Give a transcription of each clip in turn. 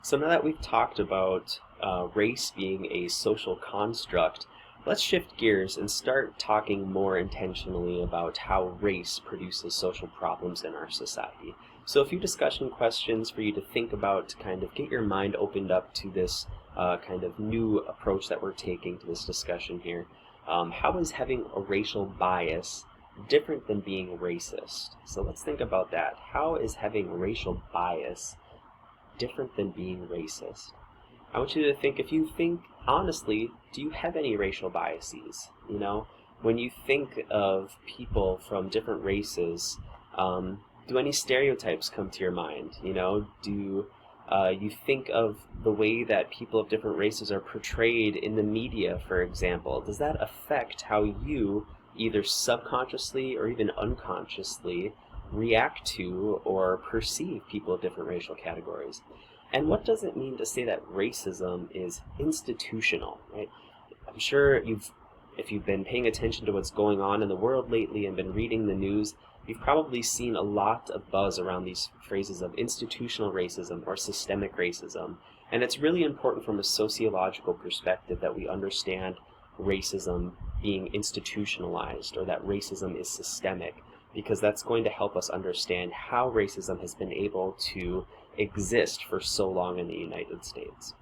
So now that we've talked about race being a social construct, let's shift gears and start talking more intentionally about how race produces social problems in our society. So a few discussion questions for you to think about to kind of get your mind opened up to this kind of new approach that we're taking to this discussion here. How is having a racial bias different than being racist? So let's think about that. How is having a racial bias different than being racist? I want you to think, if you think honestly, do you have any racial biases? You know, when you think of people from different races, do any stereotypes come to your mind? You know, do you think of the way that people of different races are portrayed in the media, for example? Does that affect how you, either subconsciously or even unconsciously, react to or perceive people of different racial categories? And what does it mean to say that racism is institutional, right? I'm sure if you've been paying attention to what's going on in the world lately and been reading the news, you've probably seen a lot of buzz around these phrases of institutional racism or systemic racism. And it's really important from a sociological perspective that we understand racism being institutionalized, or that racism is systemic, because that's going to help us understand how racism has been able to exist for so long in the United States.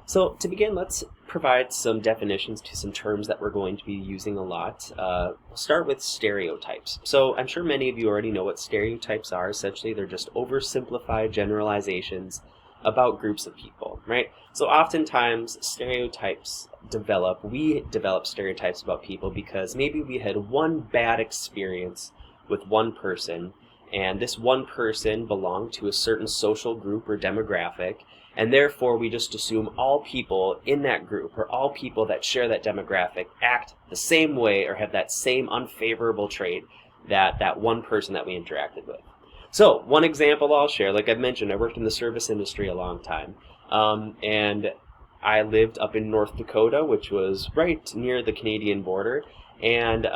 So to begin, let's provide some definitions to some terms that we're going to be using a lot. We'll start with stereotypes. So I'm sure many of you already know what stereotypes are. Essentially, they're just oversimplified generalizations about groups of people, right? So oftentimes we develop stereotypes about people because maybe we had one bad experience with one person, and this one person belonged to a certain social group or demographic, and therefore we just assume all people in that group, or all people that share that demographic, act the same way or have that same unfavorable trait that one person that we interacted with. So one example I'll share, like I've mentioned, I worked in the service industry a long time, and I lived up in North Dakota, which was right near the Canadian border, and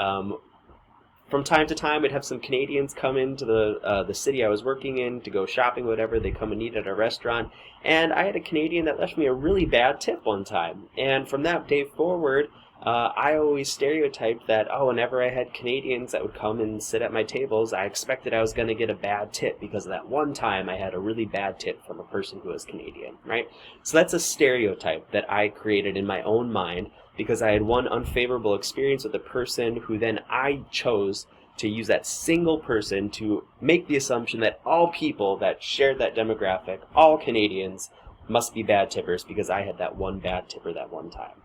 from time to time, we'd have some Canadians come into the city I was working in to go shopping, whatever. They come and eat at a restaurant, and I had a Canadian that left me a really bad tip one time. And from that day forward, I always stereotyped that, whenever I had Canadians that would come and sit at my tables, I expected I was going to get a bad tip because of that one time I had a really bad tip from a person who was Canadian, right? So that's a stereotype that I created in my own mind, because I had one unfavorable experience with a person who then I chose to use that single person to make the assumption that all people that shared that demographic, all Canadians, must be bad tippers because I had that one bad tipper that one time,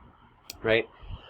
right?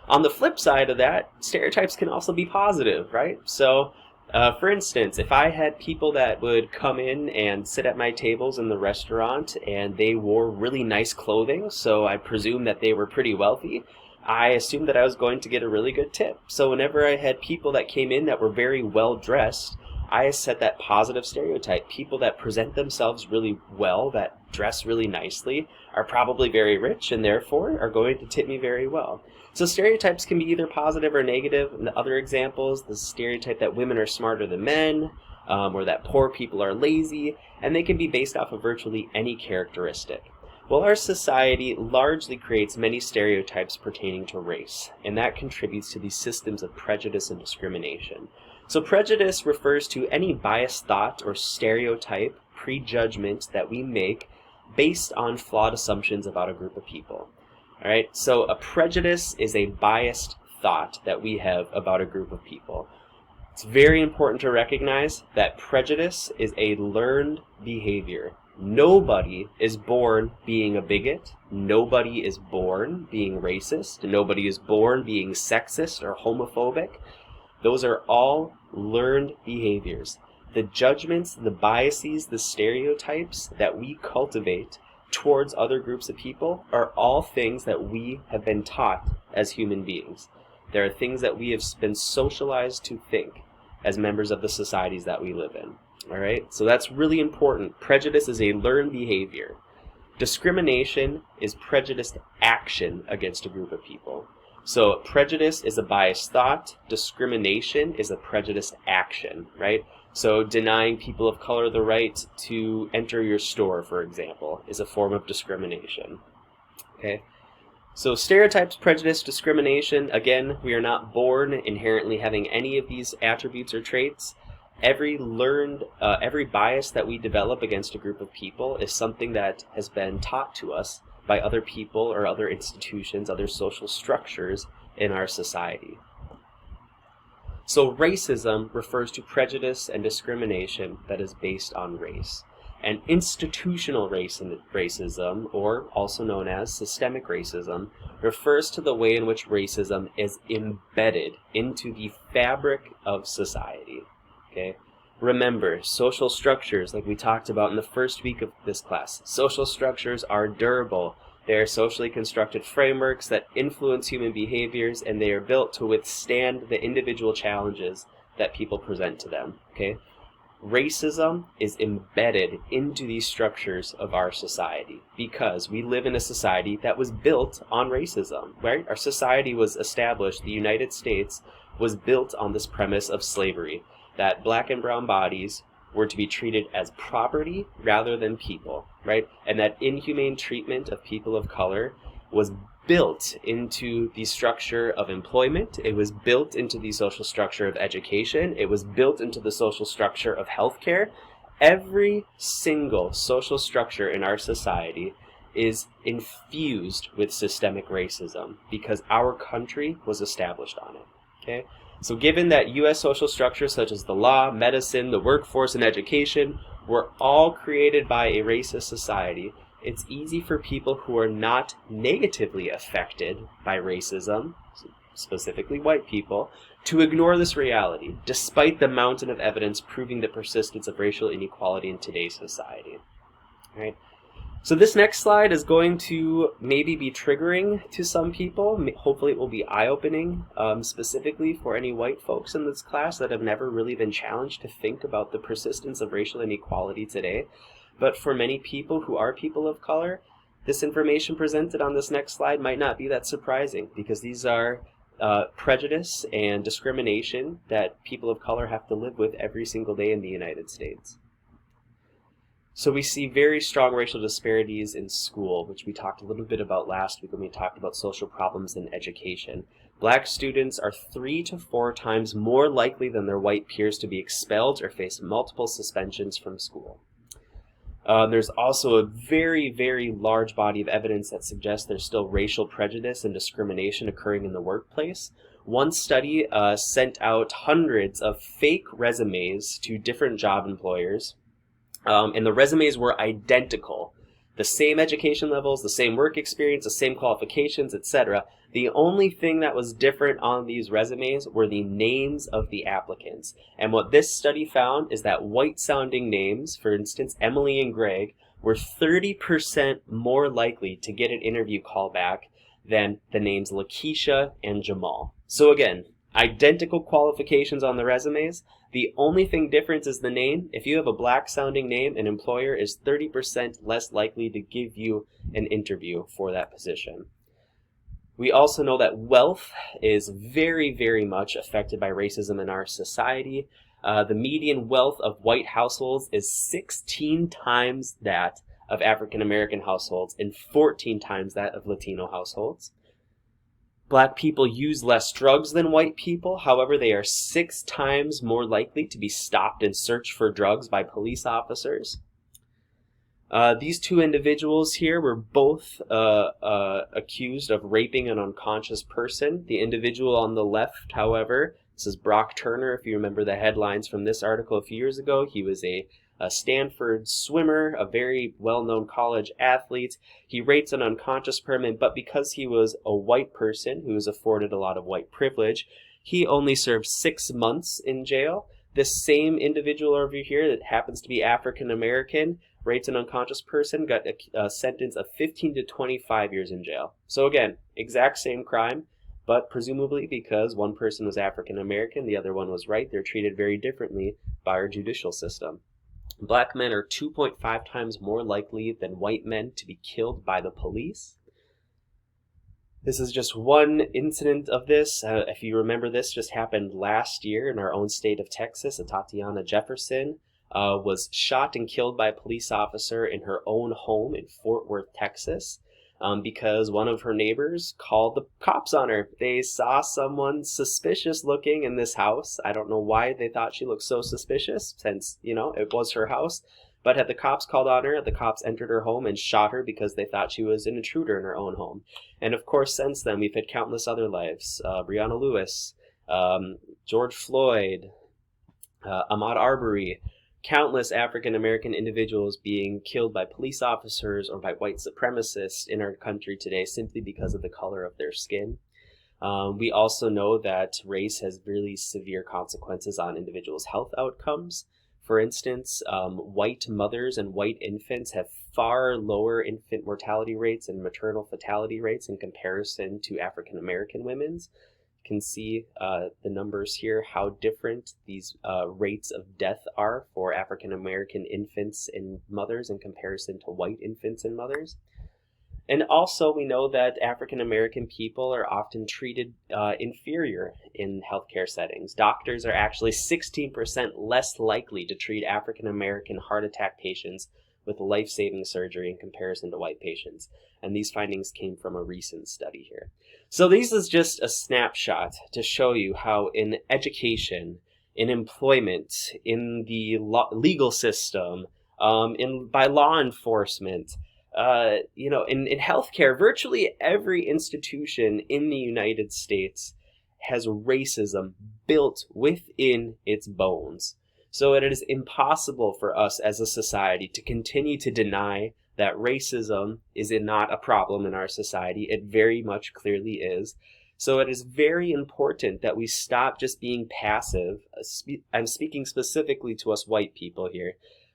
On the flip side of that, stereotypes can also be positive, right? So, for instance, if I had people that would come in and sit at my tables in the restaurant and they wore really nice clothing, so I presume that they were pretty wealthy, I assumed that I was going to get a really good tip. So whenever I had people that came in that were very well dressed, I set that positive stereotype. People that present themselves really well, that dress really nicely, are probably very rich and therefore are going to tip me very well. So stereotypes can be either positive or negative. In other examples, the stereotype that women are smarter than men, or that poor people are lazy, and they can be based off of virtually any characteristic. Well, our society largely creates many stereotypes pertaining to race, and that contributes to these systems of prejudice and discrimination. So prejudice refers to any biased thought or stereotype, prejudgment that we make based on flawed assumptions about a group of people. All right, so a prejudice is a biased thought that we have about a group of people. It's very important to recognize that prejudice is a learned behavior. Nobody is born being a bigot. Nobody is born being racist. Nobody is born being sexist or homophobic. Those are all learned behaviors. The judgments, the biases, the stereotypes that we cultivate towards other groups of people are all things that we have been taught as human beings. There are things that we have been socialized to think as members of the societies that we live in. All right, so that's really important. Prejudice is a learned behavior. Discrimination is prejudiced action against a group of people. So prejudice is a biased thought. Discrimination is a prejudiced action, right? So denying people of color the right to enter your store, for example, is a form of discrimination. Okay? So stereotypes, prejudice, discrimination, again, we are not born inherently having any of these attributes or traits. Every bias that we develop against a group of people is something that has been taught to us by other people or other institutions, other social structures in our society. So racism refers to prejudice and discrimination that is based on race. And institutional racism, or also known as systemic racism, refers to the way in which racism is embedded into the fabric of society. Okay? Remember, social structures, like we talked about in the first week of this class, social structures are durable. They are socially constructed frameworks that influence human behaviors, and they are built to withstand the individual challenges that people present to them. Okay? Racism is embedded into these structures of our society because we live in a society that was built on racism, right? Our society was established, the United States was built on this premise of slavery, that black and brown bodies were to be treated as property rather than people, right? And that inhumane treatment of people of color was built into the structure of employment. It was built into the social structure of education. It was built into the social structure of healthcare. Every single social structure in our society is infused with systemic racism because our country was established on it. Okay? So given that U.S. social structures such as the law, medicine, the workforce, and education were all created by a racist society, it's easy for people who are not negatively affected by racism, specifically white people, to ignore this reality, despite the mountain of evidence proving the persistence of racial inequality in today's society. All right? So this next slide is going to maybe be triggering to some people. Hopefully it will be eye-opening, specifically for any white folks in this class that have never really been challenged to think about the persistence of racial inequality today. But for many people who are people of color, this information presented on this next slide might not be that surprising because these are prejudice and discrimination that people of color have to live with every single day in the United States. So we see very strong racial disparities in school, which we talked a little bit about last week when we talked about social problems in education. Black students are 3 to 4 times more likely than their white peers to be expelled or face multiple suspensions from school. There's also a very, very large body of evidence that suggests there's still racial prejudice and discrimination occurring in the workplace. One study sent out hundreds of fake resumes to different job employers, and the resumes were identical. The same education levels, the same work experience, the same qualifications, etc. The only thing that was different on these resumes were the names of the applicants. And what this study found is that white-sounding names, for instance, Emily and Greg, were 30% more likely to get an interview call back than the names Lakeisha and Jamal. So again, identical qualifications on the resumes. The only thing different is the name. If you have a black-sounding name, an employer is 30% less likely to give you an interview for that position. We also know that wealth is very, very much affected by racism in our society. The median wealth of white households is 16 times that of African American households and 14 times that of Latino households. Black people use less drugs than white people. However, they are 6 times more likely to be stopped and searched for drugs by police officers. These 2 individuals here were both accused of raping an unconscious person. The individual on the left, however, this is Brock Turner, if you remember the headlines from this article a few years ago. He was a Stanford swimmer, a very well-known college athlete. He raped an unconscious person, but because he was a white person who was afforded a lot of white privilege, he only served 6 months in jail. This same individual over here that happens to be African American, raped an unconscious person, got a sentence of 15 to 25 years in jail. So again, exact same crime, but presumably because one person was African American, the other one was white, they're treated very differently by our judicial system. Black men are 2.5 times more likely than white men to be killed by the police. This is just one incident of this. If you remember, this just happened last year in our own state of Texas. Tatiana Jefferson was shot and killed by a police officer in her own home in Fort Worth, Texas, because one of her neighbors called the cops on her. They saw someone suspicious looking in this house. I don't know why they thought she looked so suspicious, since, it was her house. But had the cops called on her, the cops entered her home and shot her because they thought she was an intruder in her own home. And of course, since then, we've had countless other lives. Breonna Lewis, George Floyd, Ahmaud Arbery, countless African-American individuals being killed by police officers or by white supremacists in our country today simply because of the color of their skin. We also know that race has really severe consequences on individuals' health outcomes. For instance, white mothers and white infants have far lower infant mortality rates and maternal fatality rates in comparison to African American women's. You can see the numbers here, how different these rates of death are for African American infants and mothers in comparison to white infants and mothers. And also, we know that African American people are often treated inferior in healthcare settings. Doctors are actually 16% less likely to treat African American heart attack patients with life-saving surgery in comparison to white patients. And these findings came from a recent study here. So this is just a snapshot to show you how in education, in employment, in the legal system, by law enforcement, in healthcare, virtually every institution in the United States has racism built within its bones. So it is impossible for us as a society to continue to deny that racism is not a problem in our society. It very much clearly is. So it is very important that we stop just being passive. I'm speaking specifically to us white people here.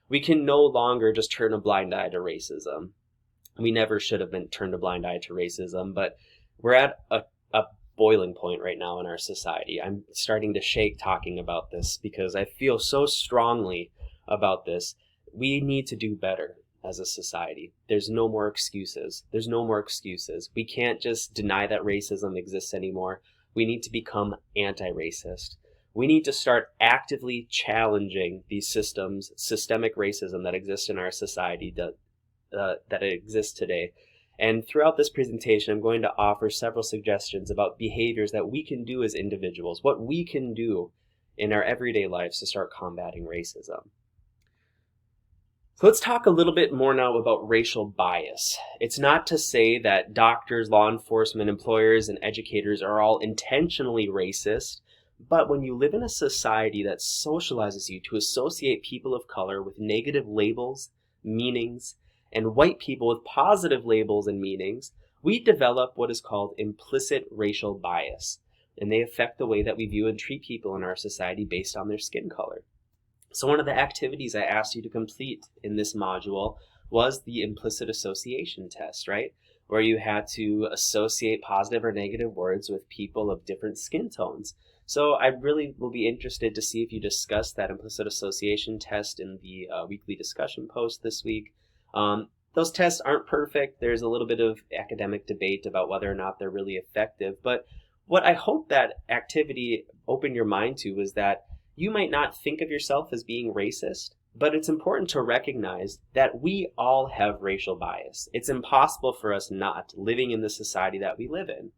We can no longer just turn a blind eye to racism. We never should have been turned a blind eye to racism, but we're at a boiling point right now in our society. I'm starting to shake talking about this because I feel so strongly about this. We need to do better as a society. There's no more excuses. There's no more excuses. We can't just deny that racism exists anymore. We need to become anti-racist. We need to start actively challenging these systems, systemic racism that exists in our society, that exists today. And throughout this presentation, I'm going to offer several suggestions about behaviors that we can do as individuals, what we can do in our everyday lives to start combating racism. So let's talk a little bit more now about racial bias. It's not to say that doctors, law enforcement, employers, and educators are all intentionally racist, but when you live in a society that socializes you to associate people of color with negative labels, meanings, and white people with positive labels and meanings, we develop what is called implicit racial bias, and they affect the way that we view and treat people in our society based on their skin color. So one of the activities I asked you to complete in this module was the implicit association test, right? Where you had to associate positive or negative words with people of different skin tones. So I really will be interested to see if you discuss that implicit association test in the weekly discussion post this week. Those tests aren't perfect. There's a little bit of academic debate about whether or not they're really effective. But what I hope that activity opened your mind to is that you might not think of yourself as being racist, but it's important to recognize that we all have racial bias. It's impossible for us not living in the society that we live in.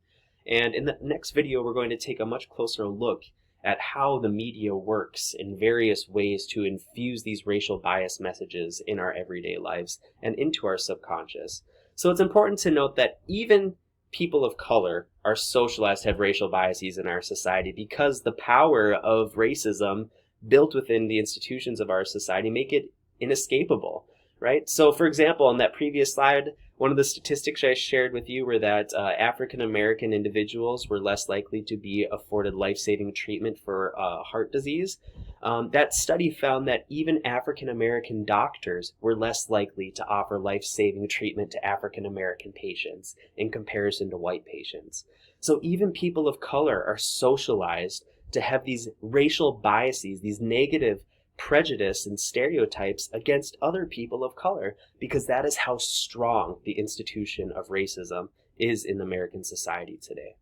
And in the next video, we're going to take a much closer look at how the media works in various ways to infuse these racial bias messages in our everyday lives and into our subconscious. So it's important to note that even people of color are socialized to have racial biases in our society because the power of racism built within the institutions of our society make it inescapable, right? So for example, on that previous slide, one of the statistics I shared with you were that African American individuals were less likely to be afforded life-saving treatment for heart disease. That study found that even African American doctors were less likely to offer life-saving treatment to African American patients in comparison to white patients. So even people of color are socialized to have these racial biases, these negative prejudice and stereotypes against other people of color, because that is how strong the institution of racism is in American society today.